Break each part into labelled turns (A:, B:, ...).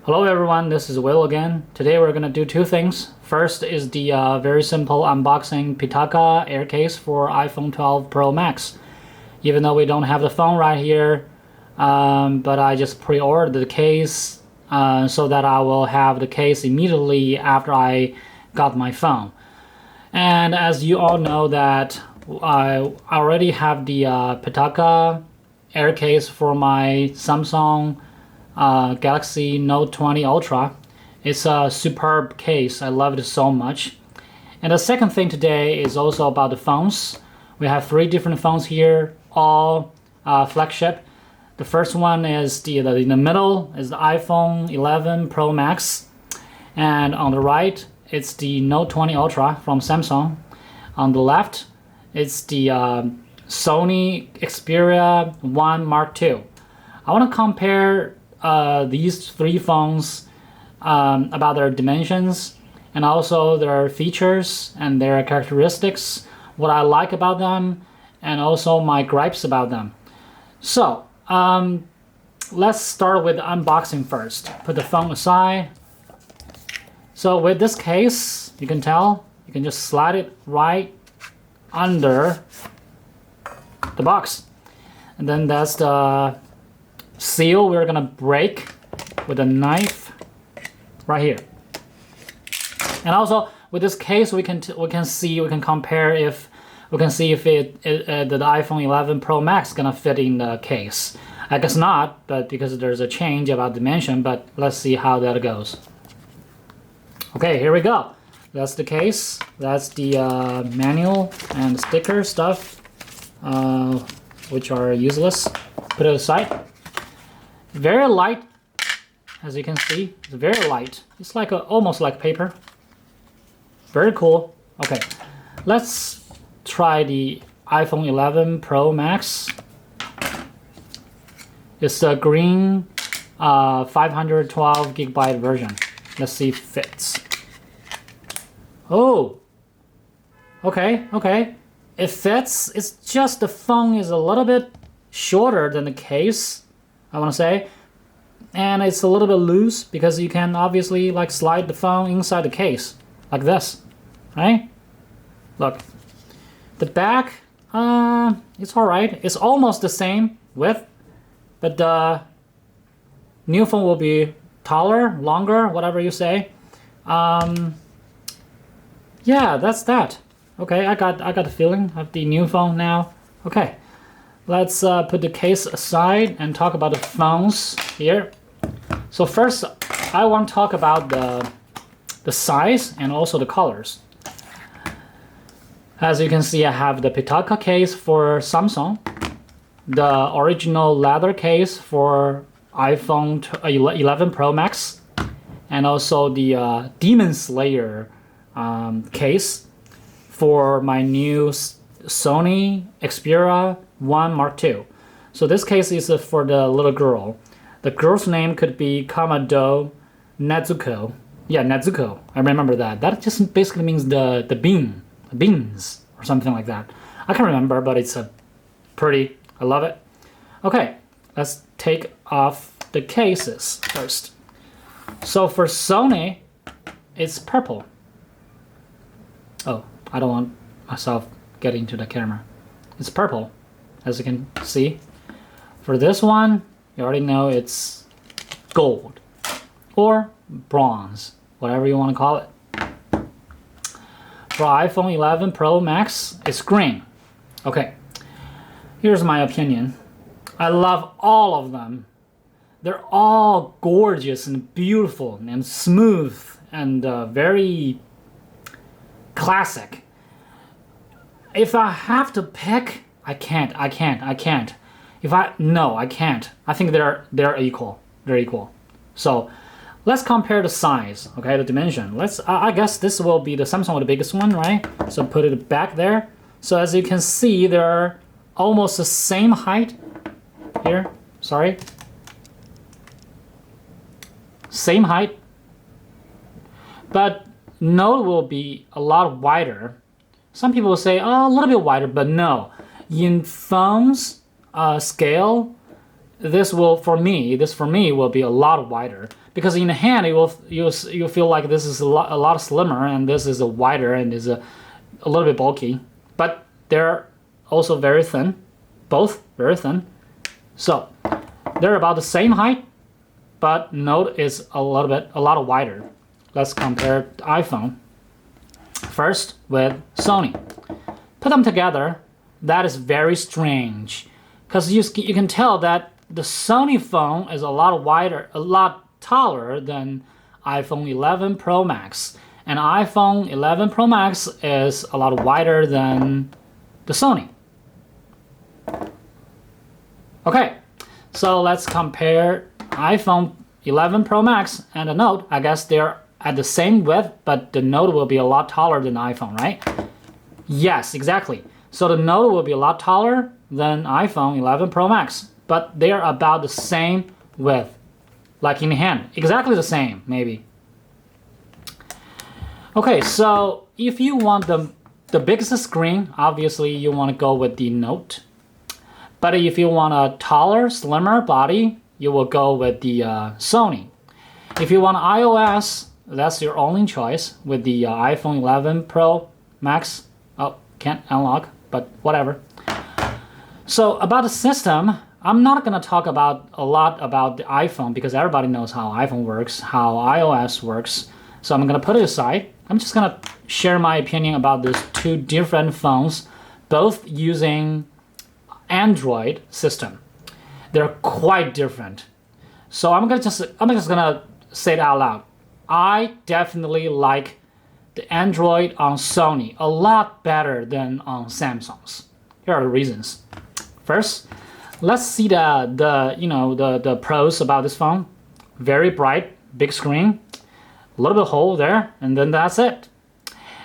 A: Hello everyone, this is Will again. Today we're gonna do two things. First is the very simple unboxing Pitaka Air Case for iPhone 12 Pro Max. Even though we don't have the phone right here, but I just pre-ordered the case so that I will have the case immediately after I got my phone. And as you all know that I already have the Pitaka Air Case for my Samsung Galaxy Note20 Ultra. It's a superb case. I love it so much. And the second thing today is also about the phones. We have three different phones here, all flagship. The first one is in the middle is the iPhone 11 Pro Max, and on the right it's the Note20 Ultra from Samsung. On the left it's the Sony Xperia 1 Mark II. I want to compare these three phones about their dimensions and also their features and their characteristics, what I like about them, and also my gripes about them. So let's start with unboxing first. Put the phone aside. So with this case, you can tell, you can just slide it right under the box. And then that's the seal we're gonna break with a knife right here. And also with this case, we can compare if the iPhone 11 Pro Max gonna fit in the case. I guess not, but because there's a change about dimension. But let's see how that goes. Okay, here we go. That's the case. That's the manual and sticker stuff, which are useless. Put it aside. Very light, as you can see. It's very light. It's like almost like paper. Very cool. Okay, let's try the iPhone 11 Pro Max. It's a green 512 gigabyte version. Let's see if it fits. Oh, okay. It fits. It's just the phone is a little bit shorter than the case, I want to say, and it's a little bit loose because you can obviously like slide the phone inside the case like this, right? Look, the back, it's all right. It's almost the same width, but the new phone will be taller, longer, whatever you say. Yeah, that's that. Okay, I got the feeling of the new phone now. Okay, let's put the case aside and talk about the phones here. So first, I want to talk about the size and also the colors. As you can see, I have the Pitaka case for Samsung, the original leather case for iPhone 11 Pro Max, and also the Demon Slayer case for my new Sony Xperia 1 Mark II. So this case is for the little girl. The girl's name could be Kamado Nezuko. Yeah, Nezuko. I remember that. That just basically means the beans, or something like that. I can't remember, but it's pretty. I love it. Okay, let's take off the cases first. So for Sony, it's purple. Oh, I don't want myself getting into the camera. It's purple, as you can see. For this one, you already know it's gold or bronze, whatever you want to call it. For iPhone 11 Pro Max, it's green. Okay, here's my opinion. I love all of them. They're all gorgeous and beautiful and smooth and very classic. If I have to pick, I can't. I can't. I can't. I think they're equal. They're equal. So let's compare the size. Okay, the dimension. I guess this will be the Samsung with the biggest one, right? So put it back there. So as you can see, they're almost the same height. Here, sorry. Same height. But Note will be a lot wider. Some people will say, oh, a little bit wider, but no. In phones scale, this for me will be a lot wider, because in the hand you'll feel like this is a lot slimmer, and this is a wider and is a little bit bulky, but they're also very thin, both very thin. So they're about the same height, but Note is a lot wider. Let's compare iPhone first with Sony. Put them together. That is very strange, because you can tell that the Sony phone is a lot wider, a lot taller than iPhone 11 Pro Max, and iPhone 11 Pro Max is a lot wider than the Sony. Okay, so let's compare iPhone 11 Pro Max and the Note. I guess they're at the same width, but the Note will be a lot taller than the iPhone, right? Yes, exactly. So the Note will be a lot taller than iPhone 11 Pro Max, but they're about the same width, like in the hand, exactly the same, maybe. Okay, so if you want the biggest screen, obviously you want to go with the Note. But if you want a taller, slimmer body, you will go with the Sony. If you want iOS, that's your only choice with the iPhone 11 Pro Max. Oh, can't unlock, but whatever. So about the system, I'm not going to talk a lot about the iPhone, because everybody knows how iPhone works, how iOS works. So I'm going to put it aside. I'm just going to share my opinion about these two different phones, both using Android system. They're quite different. So I'm just gonna say it out loud. I definitely like the Android on Sony a lot better than on Samsung's. Here are the reasons. First, let's see the pros about this phone. Very bright, big screen, a little bit hole there, and then that's it.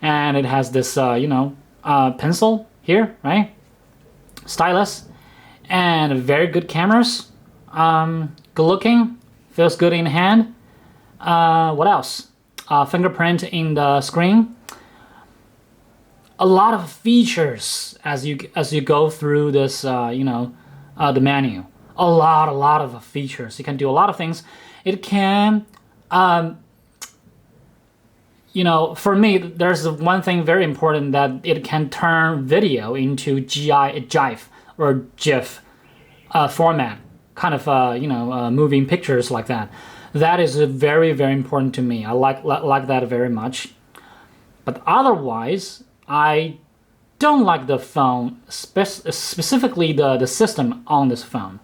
A: And it has this pencil here, right? Stylus, and very good cameras. Good looking, feels good in hand. What else? Fingerprint in the screen. A lot of features as you go through this, the menu. A lot of features. You can do a lot of things. It can, for me, there's one thing very important, that it can turn video into GIF or GIF format, kind of moving pictures like that. That is very, very important to me. I like that very much. But otherwise, I don't like the phone, specifically the system on this phone.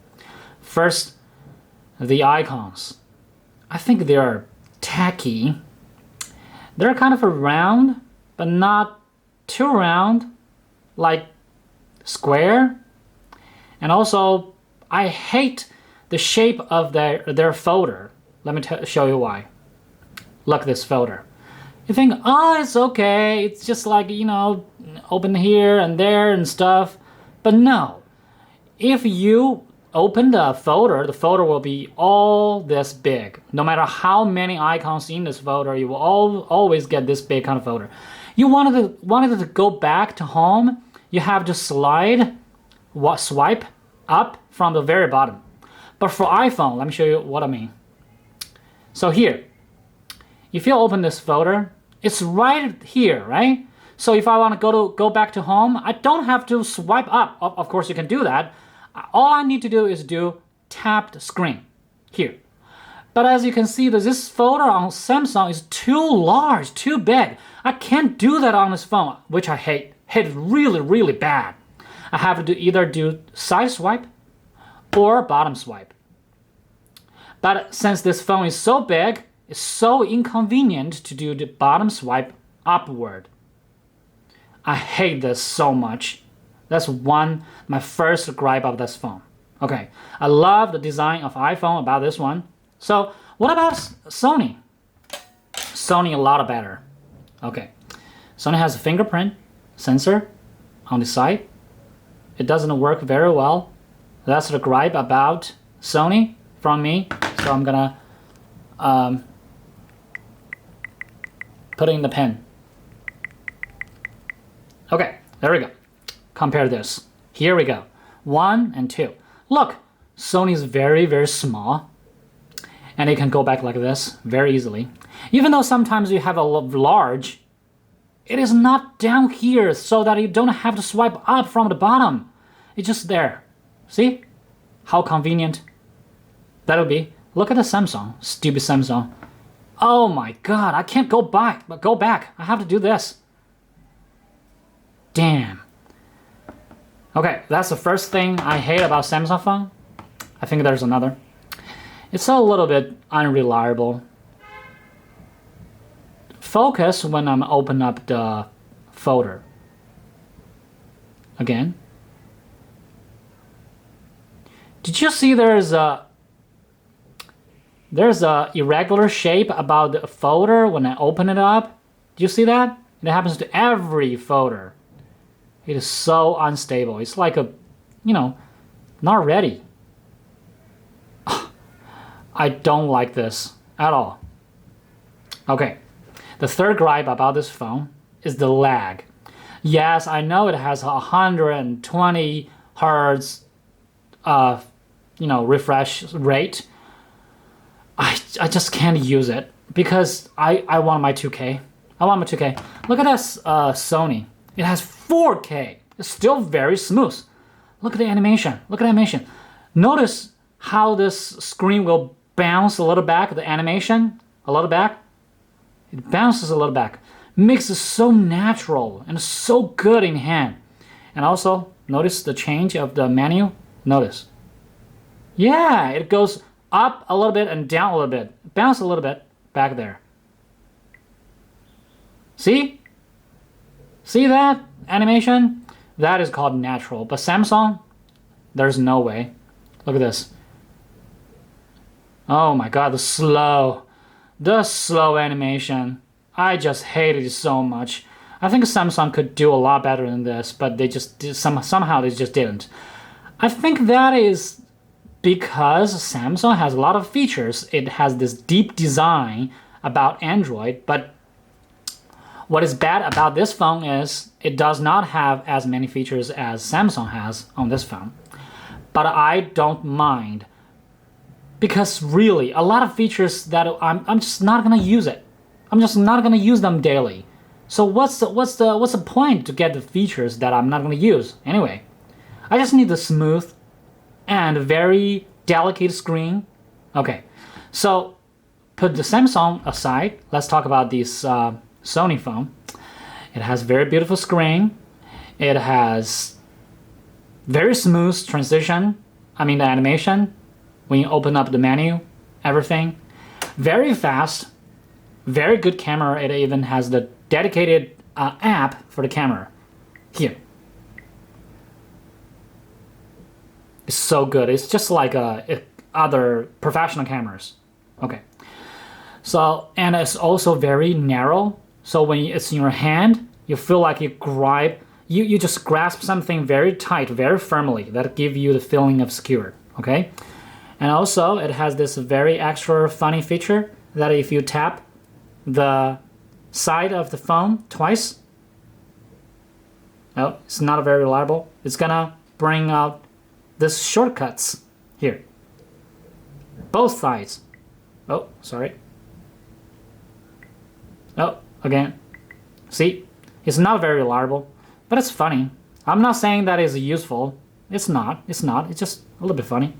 A: First, the icons. I think they are tacky. They're kind of round, but not too round, like square. And also, I hate the shape of their folder. Let me show you why. Look at this folder. You think, oh, it's okay. It's just like, open here and there and stuff. But no. If you open the folder will be all this big. No matter how many icons in this folder, you will always get this big kind of folder. You wanted to go back to home, you have to swipe up from the very bottom. But for iPhone, let me show you what I mean. So here, if you open this folder, it's right here, right? So if I want to go back to home, I don't have to swipe up. Of course, you can do that. All I need to do is do tapped screen here. But as you can see, this folder on Samsung is too large, too big. I can't do that on this phone, which I hate really, really bad. I have to either do side swipe or bottom swipe. But since this phone is so big, it's so inconvenient to do the bottom swipe upward. I hate this so much. That's my first gripe of this phone. Okay, I love the design of iPhone about this one. So what about Sony? Sony a lot better. Okay, Sony has a fingerprint sensor on the side. It doesn't work very well. That's the gripe about Sony from me. So I'm gonna put in the pen. Okay, there we go. Compare this. Here we go. 1 and 2. Look, Sony is very, very small, and it can go back like this very easily. Even though sometimes you have a large, it is not down here so that you don't have to swipe up from the bottom. It's just there. See how convenient that'll be? Look at the Samsung, stupid Samsung. Oh my god, I can't go back. I have to do this. Damn. Okay, that's the first thing I hate about Samsung phone. I think there's another. It's a little bit unreliable. Focus when I'm open up the folder. Again. Did you see there's a irregular shape about the folder when I open it up? Do you see that? It happens to every folder. It is so unstable. It's like a, not ready. I don't like this at all. Okay, the third gripe about this phone is the lag. Yes, I know it has 120 hertz, refresh rate. I just can't use it because I want my 2K. I want my 2K. Look at this Sony. It has 4K. It's still very smooth. Look at the animation. Look at the animation. Notice how this screen will bounce a little back, the animation, a little back. It bounces a little back. Makes it so natural and so good in hand. And also, notice the change of the menu. Notice. Yeah, it goes up a little bit and down a little bit. Bounce a little bit back there. See? See that animation? That is called natural. But Samsung, there's no way. Look at this. Oh my god, the slow animation. I just hated it so much. I think Samsung could do a lot better than this, but they just somehow they just didn't. I think that is because Samsung has a lot of features. It has this deep design about Android, but what is bad about this phone is it does not have as many features as Samsung has on this phone. But I don't mind, because really a lot of features that I'm just not gonna use it. I'm just not gonna use them daily. So what's the point to get the features that I'm not gonna use anyway? I just need the smooth and very delicate screen. Okay, so put the Samsung aside. Let's talk about this Sony phone. It has very beautiful screen. It has very smooth transition. The animation when you open up the menu, everything. Very fast, very good camera. It even has the dedicated app for the camera. Here. It's so good. It's just like other professional cameras. Okay. So, and it's also very narrow. So when it's in your hand, you feel like you just grasp something very tight, very firmly. That give you the feeling of secure. Okay. And also, it has this very extra funny feature that if you tap the side of the phone twice, oh, it's not very reliable. It's gonna bring out this shortcuts here. Both sides. Oh, sorry. Oh, again. See? It's not very reliable, but it's funny. I'm not saying that is useful. It's not. It's just a little bit funny.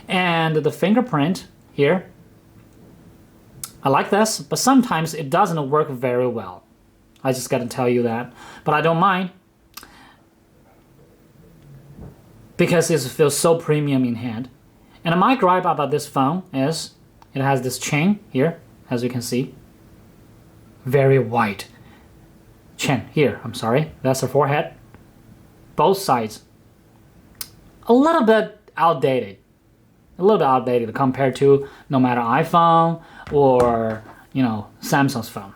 A: And the fingerprint here, I like this, but sometimes it doesn't work very well. I just gotta tell you that. But I don't mind, because it feels so premium in hand. And my gripe about this phone is it has this chain here, as you can see. Very white. Chin here, I'm sorry. That's the forehead. Both sides. A little bit outdated. A little bit outdated compared to no matter iPhone or, Samsung's phone.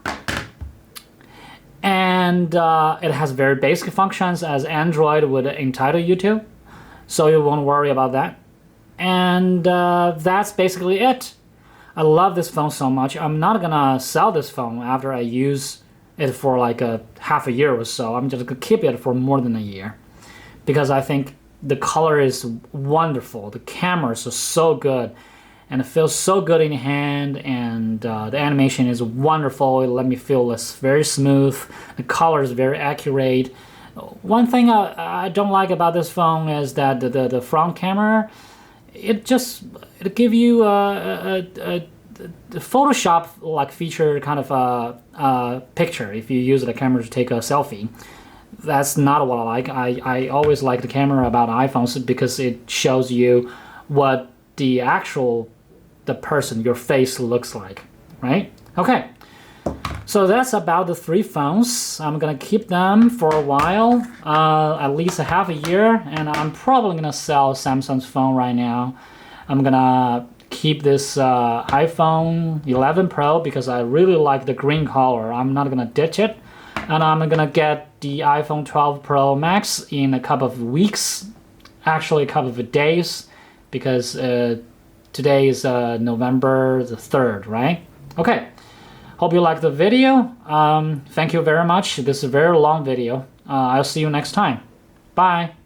A: And it has very basic functions as Android would entitle you to. So you won't worry about that. And that's basically it. I love this phone so much. I'm not gonna sell this phone after I use it for like half a year or so. I'm just gonna keep it for more than a year, because I think the color is wonderful. The cameras are so good, and it feels so good in your hand, and the animation is wonderful. It let me feel it's very smooth. The color is very accurate. One thing I don't like about this phone is that the front camera, it give you a Photoshop like feature kind of a picture if you use the camera to take a selfie. That's not what I like. I always like the camera about iPhones because it shows you what the person, your face looks like, right? Okay, so that's about the 3 phones. I'm gonna keep them for a while, at least a half a year, and I'm probably gonna sell Samsung's phone right now. I'm gonna keep this iPhone 11 Pro because I really like the green color. I'm not gonna ditch it, and I'm gonna get the iPhone 12 Pro Max in a couple of weeks, actually a couple of days, because today is November the 3rd, right? Okay, hope you liked the video. Thank you very much. This is a very long video. I'll see you next time. Bye.